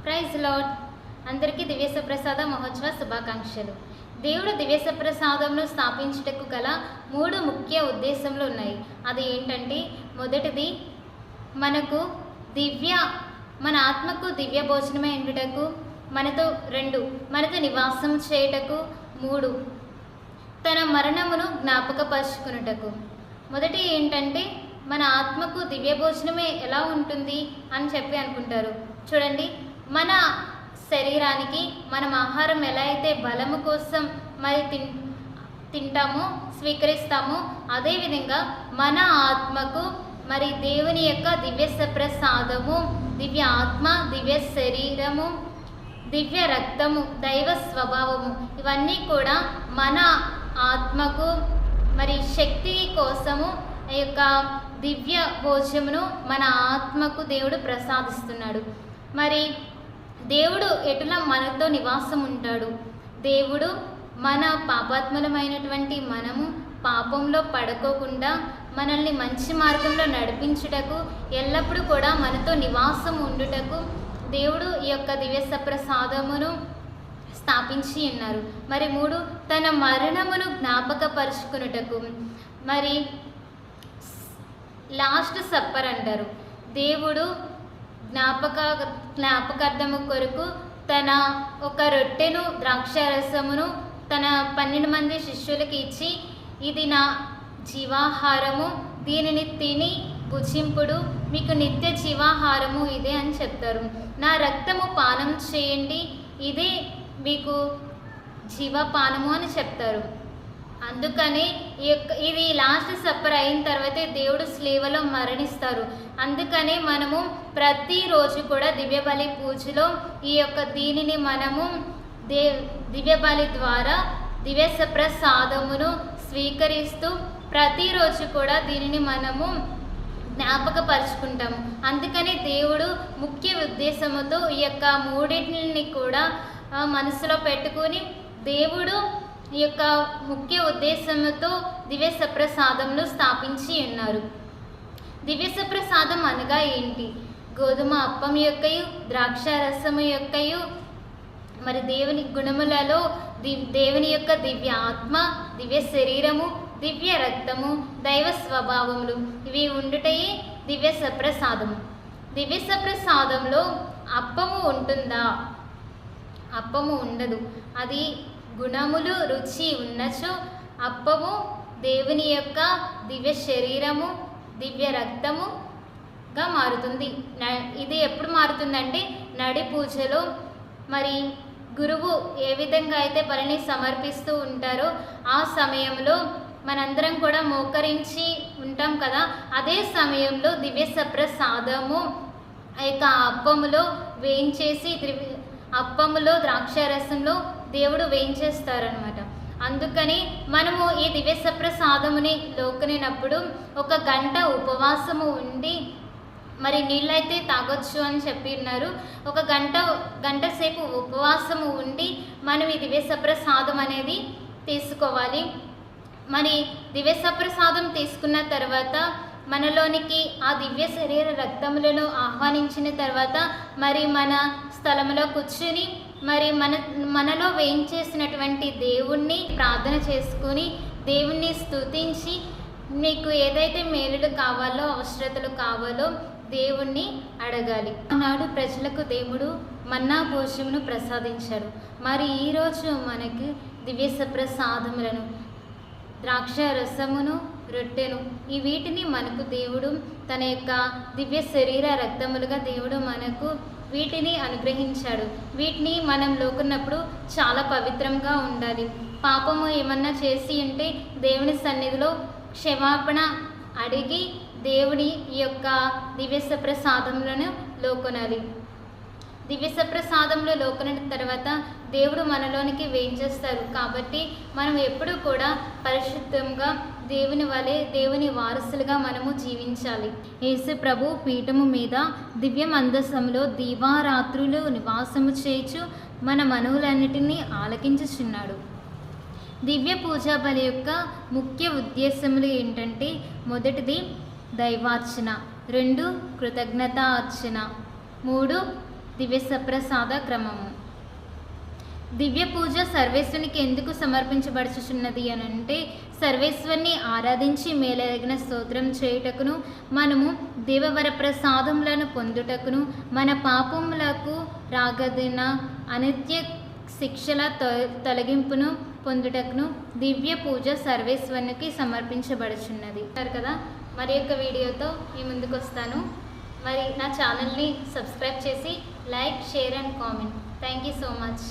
Praise lord. అందరికీ దివ్య ప్రసాద మహోత్సవ శుభాకాంక్షలు. దేవుడు దివ్య ప్రసాదంను స్థాపించుటకు గల 3 ముఖ్య ఉద్దేశములు ఉన్నాయి. అది ఏంటంటే, మొదటిది మన ఆత్మకు దివ్య భోజనమే ఉండుటకు, 2 మనతో నివాసం చేయుటకు, 3 తన మరణమును జ్ఞాపకపరుచుకునుటకు. మొదటి ఏంటంటే, మన ఆత్మకు దివ్య భోజనమే ఎలా ఉంటుంది అని చెప్పి అనుకుంటారు. చూడండి, మన శరీరానికి మనం ఆహారం ఎలా అయితే బలము కోసం తింటామో స్వీకరిస్తామో, అదేవిధంగా మన ఆత్మకు దేవుని యొక్క దివ్య ప్రసాదము, దివ్య ఆత్మ, దివ్య శరీరము, దివ్య రక్తము, దైవ స్వభావము, ఇవన్నీ కూడా మన ఆత్మకు శక్తి కోసము ఈ యొక్క దివ్య భోజనమును మన ఆత్మకు దేవుడు ప్రసాదిస్తున్నాడు. దేవుడు ఎటులా మనతో నివాసం ఉంటాడు. దేవుడు మన పాపాత్మలమైనటువంటి మనము పాపంలో పడుకోకుండా మనల్ని మంచి మార్గంలో నడిపించుటకు, ఎల్లప్పుడూ కూడా మనతో నివాసం ఉండుటకు దేవుడు ఈ యొక్క దివ్య ప్రసాదమును స్థాపించి ఉన్నారు. 3 తన మరణమును జ్ఞాపకపరుచుకునుటకు. లాస్ట్ సప్పర్ అంటారు. దేవుడు జ్ఞాపకార్థము కొరకు తన ఒక రొట్టెను ద్రాక్షారసమును తన 12 మంది శిష్యులకి ఇచ్చి, ఇది నా జీవాహారము, దీనిని తిని భుజింపుడు, మీకు నిత్య జీవాహారము ఇదే అని చెప్తారు. నా రక్తము పానం చేయండి, ఇదే మీకు జీవపానము అని చెప్తారు. అందుకని ఇది లాస్ట్ సప్పర్ అయిన తర్వాతే దేవుడు స్లీవలో మరణిస్తారు. అందుకనే మనము ప్రతిరోజు కూడా దివ్య బలి పూజలో ఈ యొక్క దీనిని మనము దివ్య బలి ద్వారా దివ్య ప్రసాదమును స్వీకరిస్తూ ప్రతిరోజు కూడా దీనిని మనము జ్ఞాపకపరుచుకుంటాము. అందుకని దేవుడు ముఖ్య ఉద్దేశముతో ఈ యొక్క 3 కూడా మనసులో పెట్టుకుని దేవుడు ఈ యొక్క ముఖ్య ఉద్దేశంతో దివ్య ప్రసాదంను స్థాపించి ఉన్నారు. దివ్య ప్రసాదం అనగా ఏంటి? గోధుమ అప్పం యొక్కయు, ద్రాక్షారసము యొక్కయు, దేవుని గుణములలో దేవుని యొక్క దివ్య ఆత్మ, దివ్య శరీరము, దివ్య రక్తము, దైవ స్వభావములు, ఇవి ఉండుటయే దివ్య ప్రసాదము. దివ్య ప్రసాదంలో అప్పము ఉంటుందా? అప్పము ఉండదు. అది గుణములు రుచి ఉన్నచో అప్పము దేవుని యొక్క దివ్య శరీరము, దివ్య రక్తముగా మారుతుంది. ఇది ఎప్పుడు మారుతుందంటే, నడి పూజలో గురువు ఏ విధంగా అయితే బలిని సమర్పిస్తూ ఉంటారో ఆ సమయంలో మనందరం కూడా మోకరించి ఉంటాం కదా, అదే సమయంలో దివ్య ప్రసాదము ఆ యొక్క అప్పములో వేయించేసి, అప్పములో ద్రాక్షారసంలో దేవుడు వేయించేస్తారనమాట. అందుకని మనము ఈ దివ్య ప్రసాదముని లోకనినప్పుడు 1 గంట ఉపవాసము ఉండి, నీళ్ళైతే తాగొచ్చు అని చెప్పిన్నారు. 1 గంట సేపు ఉపవాసము ఉండి మనం ఈ దివ్య ప్రసాదం అనేది తీసుకోవాలి. దివ్య ప్రసాదం తీసుకున్న తర్వాత మనలోనికి ఆ దివ్య శరీర రక్తములను ఆహ్వానించిన తర్వాత మన స్థలంలో కూర్చుని మనలో వేయించేసినటువంటి దేవుణ్ణి ప్రార్థన చేసుకుని, దేవుణ్ణి స్తుతించి, మీకు ఏదైతే మేలులు కావాలో, అవసరతలు కావాలో దేవుణ్ణి అడగాలి. ఆనాడు ప్రజలకు దేవుడు మన్నా భోజనమును ప్రసాదించాడు. ఈరోజు మనకి దివ్య ప్రసాదములను, ద్రాక్ష రసమును, రొట్టెను, ఈ వీటిని మనకు దేవుడు తన యొక్క దివ్య శరీర రక్తములుగా దేవుడు మనకు వీటిని అనుగ్రహించాడు. వీటిని మనం లోకున్నప్పుడు చాలా పవిత్రంగా ఉండాలి. పాపము ఏమన్నా చేసి ఉంటే దేవుని సన్నిధిలో క్షమాపణ అడిగి దేవుని ఈ యొక్క దివ్య ప్రసాదములను లోకొనాలి. దివ్య ప్రసాదంలో లోకొనిన తర్వాత దేవుడు మనలోనికి వేయించేస్తారు. కాబట్టి మనం ఎప్పుడూ కూడా పరిశుద్ధంగా దేవుని వలె, దేవుని వారసులుగా మనము జీవించాలి. యేసు ప్రభు పీఠము మీద దివ్య మందసములో దీవారాత్రులు నివాసము చేయుచు మన మనవులన్నిటినీ ఆలకించుచున్నాడు. దివ్య పూజా బలి యొక్క ముఖ్య ఉద్దేశములు ఏంటంటే, మొదటిది దైవార్చన, 2 కృతజ్ఞతా అర్చన, 3 దివ్య సప్రసాద క్రమము. దివ్య పూజ సర్వేశ్వరునికి ఎందుకు సమర్పించబడుచున్నది అని అంటే, సర్వేశ్వరుని ఆరాధించి మేలగిన స్తోత్రం చేయుటకును, మనము దేవవర ప్రసాదములను పొందుటకును, మన పాపములకు రాగదిన అనిత్య శిక్షల తొలగింపును పొందుటకును దివ్య పూజ సర్వేశ్వరునికి సమర్పించబడుచున్నది. కదా, మరి యొక్క వీడియోతో మీ ముందుకు వస్తాను. మరి నా ఛానల్ని సబ్స్క్రైబ్ చేసి like, share and comment. Thank you so much.